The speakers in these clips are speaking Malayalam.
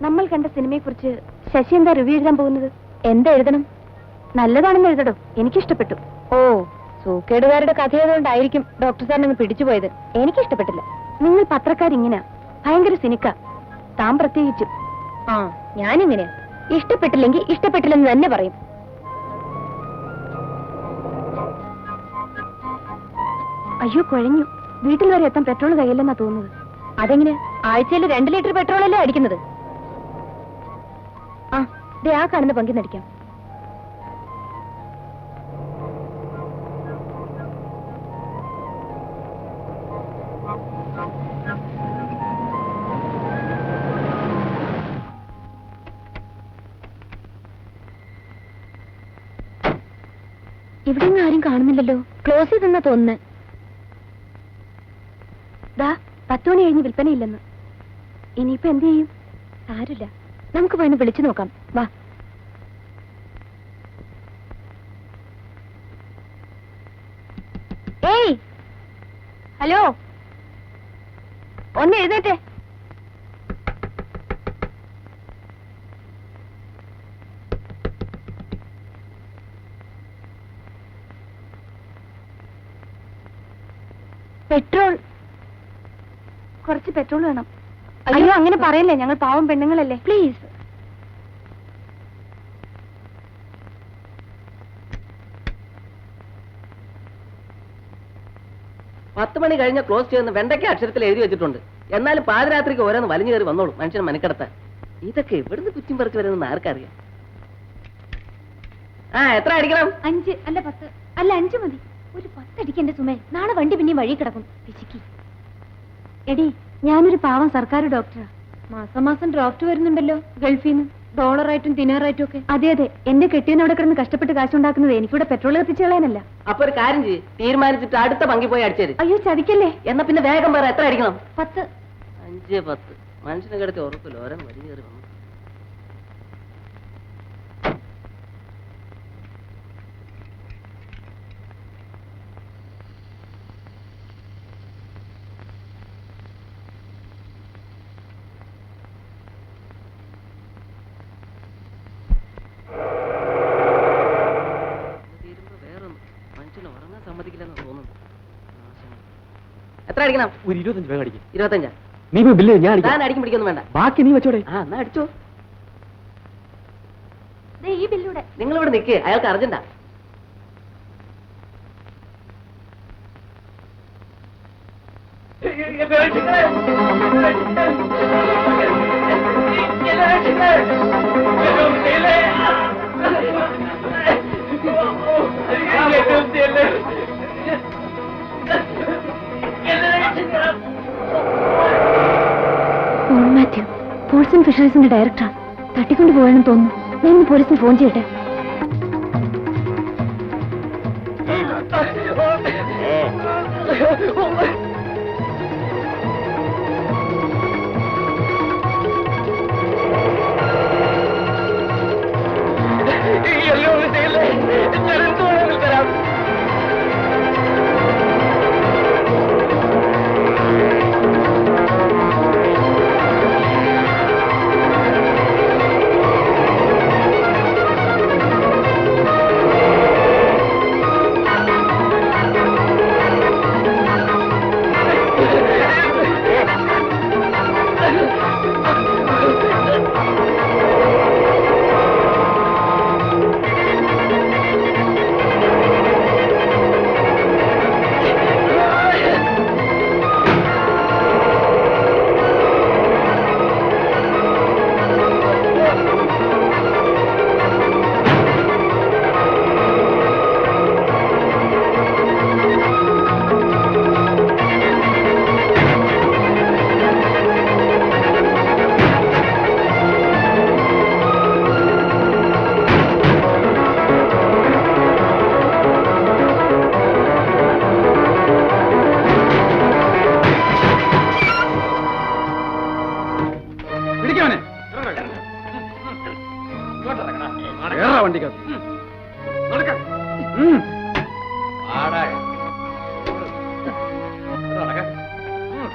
നമ്മൾ കണ്ട സിനിമയെക്കുറിച്ച് ശശി എന്താ റിവ്യൂ എഴുതാൻ പോകുന്നത്? എന്താ എഴുതണം? നല്ലതാണെന്ന് എഴുതടോ. എനിക്കിഷ്ടപ്പെട്ടു. ഓ, സൂക്കേടുകാരുടെ കഥയായതുകൊണ്ടായിരിക്കും ഡോക്ടർ സാറിനങ്ങ് പിടിച്ചുപോയത്. എനിക്കിഷ്ടപ്പെട്ടില്ല. നിങ്ങൾ പത്രക്കാരിങ്ങനെ ഭയങ്കര സിനിക്ക, താൻ പ്രത്യേകിച്ചും. ആ, ഞാനിങ്ങനെയാ. ഇഷ്ടപ്പെട്ടില്ലെങ്കിൽ ഇഷ്ടപ്പെട്ടില്ലെന്ന് തന്നെ പറയും. അയ്യോ, കുഴഞ്ഞു. വീട്ടിൽ വരെ എത്താൻ പെട്രോൾ കയ്യില്ലെന്നാ തോന്നുന്നത്. അതെങ്ങനെ? ആഴ്ചയിൽ 2 ലിറ്റർ പെട്രോളല്ലേ അടിക്കുന്നത്? ആ, ദേ ആ കാണുന്ന പങ്കിന്നടിക്കാം. ഇവിടെ ആരും കാണുന്നില്ലല്ലോ. ക്ലോസ് ചെയ്തെന്നാ തോന്നുന്നേ. ദാ 10 മണി കഴിഞ്ഞ് വിൽപ്പനയില്ലെന്ന്. ഇനിയിപ്പോ എന്ത് ചെയ്യും? ആരില്ല, നമുക്ക് പോയി വിളിച്ചു നോക്കാം. വാ. ഏയ്, ഹലോ, ഒന്ന് എഴുന്നേറ്റേ. പെട്രോൾ, കുറച്ച് പെട്രോൾ വേണം. അയ്യോ, അങ്ങനെ പറയല്ലേ, ഞങ്ങൾ പാവം പെണ്ണുങ്ങളല്ലേ. പ്ലീസ്. പത്ത് മണി കഴിഞ്ഞ ക്ലോസ് ചെയ്യുന്ന വെണ്ടയ്ക്ക അക്ഷരത്തിൽ എഴുതി വെച്ചിട്ടുണ്ട്. എന്നാലും പാതിരാത്രിക്ക് ഓരോന്ന് വലിഞ്ഞു കയറി വന്നോളൂ മനുഷ്യൻ മനക്കിടത്താൻ. ഇതൊക്കെ എവിടുന്ന് കുറ്റിയും പറിച്ച് വരുന്ന ആർക്കറിയാം. ആ, എത്ര അടിക്കണം? 5 അല്ല 10. അല്ല 5 മതി. ഒരു 10 അടിക്കണ്ടേ സുമേ? നാളെ വണ്ടി പിന്നെ വഴി കിടക്കും. പിശുക്കി. എടി, ഞാനൊരു പാവം സർക്കാർ ഡോക്ടറാ. മാസം മാസം ഡ്രാഫ്റ്റ് വരുന്നുണ്ടല്ലോ ഗൾഫിൽ നിന്ന്, ഡോളറായിട്ടും ദിനാറായിട്ടും ഒക്കെ. അതെ അതെ, എന്റെ കെട്ടിയനോടെ കിടന്ന് കഷ്ടപ്പെട്ട് കാശുണ്ടാക്കുന്നത് എനിക്കിവിടെ പെട്രോൾ കത്തിച്ചു കളയാനല്ല. അപ്പൊ ഒരു കാര്യം ചെയ്യ്, തീരുമാനിച്ചിട്ട് അടുത്ത പങ്കി പോയി അടിച്ചേര്. അയ്യോ, ചതിക്കല്ലേ. എന്നാ പിന്നെ വേഗം പറ, എത്ര അടിക്കണം? 10. 5, 10. മനുഷ്യനെ കിടത്തി ഉറപ്പില്ല, ഓരോന്ന് വലിഞ്ഞു കയറി വന്നു. എത്ര അടിക്കണം? ഒരു 25 വേഗം അടിക്കും. 25. നീ ബില്ല് ഞാൻ അടിക്കും പിടിക്കൊന്നും വേണ്ട. ബാക്കി നീ വെച്ചോടെ. ആ, എന്നാ അടിച്ചോ. ഈ ബില്ലൂടെ നിങ്ങൾ ഇവിടെ നിൽക്ക്, അയാൾക്ക് അർജന്റാ. മാത്യു, പോൾസ് ആൻഡ് ഫിഷറീസിന്റെ ഡയറക്ടറാ. തട്ടിക്കൊണ്ട് പോയെന്ന് തോന്നുന്നു. ഞാൻ ഇന്ന് പോലീസിന് ഫോൺ ചെയ്യട്ടെ.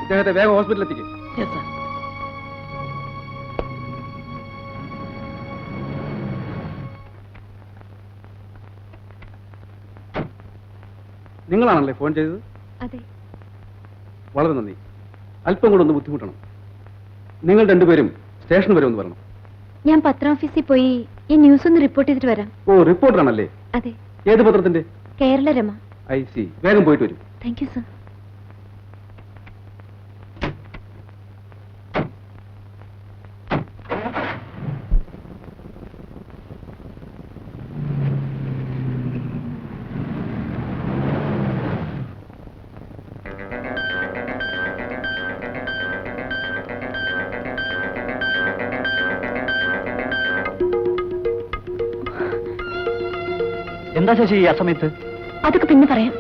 ഇദ്ദേഹത്തെ വേഗം ഹോസ്പിറ്റലിൽ എത്തിക്കും. നിങ്ങളാണല്ലേ ഫോൺ ചെയ്തത്? അതെ. വളരെ നന്ദി. അല്പം കൂടെ ഒന്ന് ബുദ്ധിമുട്ടണം. നിങ്ങൾ രണ്ടുപേരും സ്റ്റേഷൻ വരെ ഒന്ന് വരണം. ഞാൻ പത്രാഫീസിൽ പോയി ഈ ന്യൂസ് ഒന്ന് റിപ്പോർട്ട് ചെയ്തിട്ട് വരാം. ഓ, റിപ്പോർട്ടറാണല്ലേ? അതെ. ഏത് പത്രത്തിന്റെ? കേരള രമ. I see. വേഗം പോയിട്ട് വരും. Thank you sir. എന്താ ശശി ആ സമയത്ത്? അതൊക്കെ പിന്നെ പറയാം.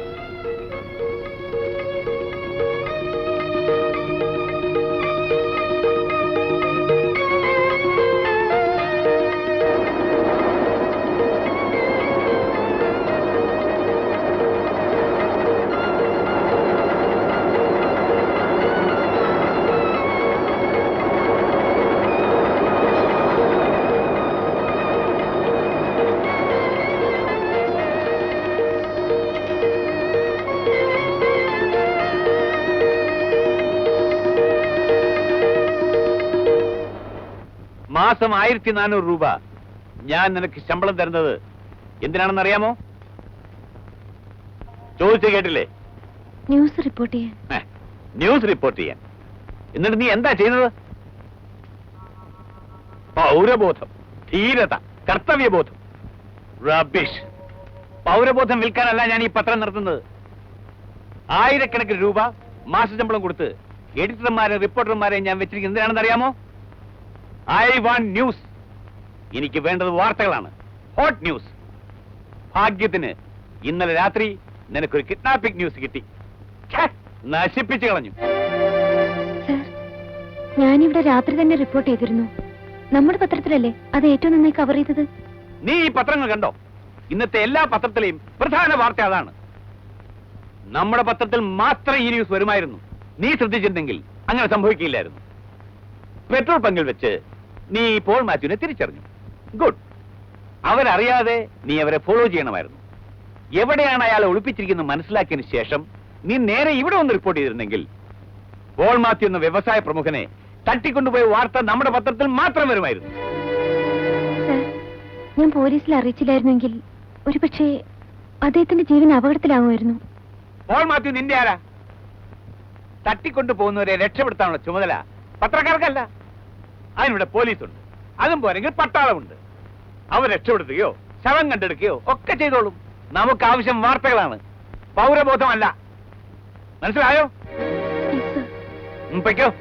മാസം 1400 രൂപ ഞാൻ നിനക്ക് ശമ്പളം തരുന്നത് എന്തിനാണെന്ന് അറിയാമോ? ചോദിച്ചു കേട്ടില്ലേ? ന്യൂസ് റിപ്പോർട്ട് ചെയ്യാൻ. ന്യൂസ് റിപ്പോർട്ട് ചെയ്യാൻ. എന്നിട്ട് നീ എന്താ ചെയ്യുന്നത്? പൗരബോധം, ധീരത, കർത്തവ്യബോധം. റബിഷ്. പൗരബോധം വിൽക്കാനല്ല ഞാൻ ഈ പത്രം നടത്തുന്നത്. ആയിരക്കണക്കിന് രൂപ മാസശമ്പളം കൊടുത്ത് എഡിറ്റർമാരെ റിപ്പോർട്ടർമാരെ ഞാൻ വെച്ചിരിക്കുന്നത് എന്തിനാണെന്ന് അറിയാമോ? I want news. എനിക്ക് വേണ്ടത് വാർത്തകളാണ്, ഹോട്ട് ന്യൂസ്. ഭാഗ്യത്തിന് ഇന്നലെ രാത്രി നിനക്കൊരു കിഡ്നാപ്പിംഗ് ന്യൂസ് കിട്ടി. നശിപ്പിച്ചു കളഞ്ഞു. സർ, ഞാനിവിടെ രാത്രി തന്നെ റിപ്പോർട്ട് ചെയ്തിരുന്നു. നമ്മുടെ പത്രത്തിലല്ലേ അത് ഏറ്റവും നന്നായി കവർ ചെയ്തത്? നീ ഈ പത്രങ്ങൾ കണ്ടോ? ഇന്നത്തെ എല്ലാ പത്രത്തിലെയും പ്രധാന വാർത്ത അതാണ്. നമ്മുടെ പത്രത്തിൽ മാത്രം ഈ ന്യൂസ് വരുമായിരുന്നു. നീ ശ്രദ്ധിച്ചിരുന്നെങ്കിൽ അങ്ങനെ സംഭവിക്കില്ലായിരുന്നു. പെട്രോൾ പങ്കിൽ വെച്ച് നീ പോൾ മാത്യുവിനെ തിരിച്ചറിഞ്ഞു. ഗുഡ്. അവരറിയാതെ നീ അവരെ ഫോളോ ചെയ്യണമായിരുന്നു. എവിടെയാണ് അയാൾ ഒളിപ്പിച്ചിരിക്കുന്നത് മനസ്സിലാക്കിയതിന് ശേഷം നീ നേരെ ഇവിടെ ഒന്ന് റിപ്പോർട്ട് ചെയ്തിരുന്നെങ്കിൽ പോൾ മാത്യു എന്ന വ്യവസായ പ്രമുഖനെ തട്ടിക്കൊണ്ടുപോയ വാർത്ത നമ്മുടെ പത്രത്തിൽ മാത്രം വരുമായിരുന്നു. സർ, ഞാൻ പോലീസിൽ അറിയിച്ചില്ലായിരുന്നെങ്കിൽ ഒരുപക്ഷെ അദ്ദേഹത്തിന്റെ ജീവൻ അപകടത്തിലാകുമായിരുന്നു. പോൾ മാത്യു നിന്റെ ആരാ? തട്ടിക്കൊണ്ടു പോകുന്നവരെ രക്ഷപ്പെടുത്താനുള്ള ചുമതല പത്രക്കാർക്കല്ല. അതിനിവിടെ പോലീസുണ്ട്. അതും പോരെങ്കിൽ പട്ടാളമുണ്ട്. അവർ രക്ഷപ്പെടുത്തുകയോ ശവം കണ്ടെടുക്കുകയോ ഒക്കെ ചെയ്തോളും. നമുക്ക് ആവശ്യം വാർത്തകളാണ്, പൗരബോധമല്ല. മനസ്സിലായോ? പൊയ്ക്കോ.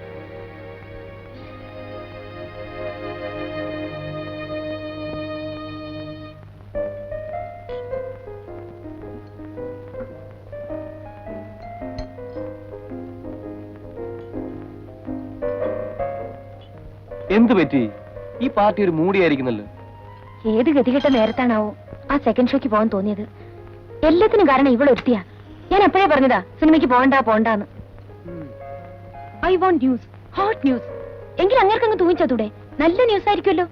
എന്ത് പറ്റി? ഈ പാർട്ടി ഒരു മൂടിയായിരിക്കുന്നല്ലോ. ഏത് ഗതികെട്ട നേരത്താണാവോ ആ സെക്കൻഡ് ഷോയ്ക്ക് പോകാൻ തോന്നിയത്? എല്ലാത്തിനും കാരണം ഇവളൊരുത്തിയാ. ഞാൻ എപ്പോഴേ പറഞ്ഞതാ സിനിമയ്ക്ക് പോണ്ടാന്ന്. I want news, hot news. എങ്കിൽ അങ്ങേർക്കങ്ങ് തൂങ്ങിച്ചതൂടെ? നല്ല ന്യൂസ് ആയിരിക്കുമല്ലോ.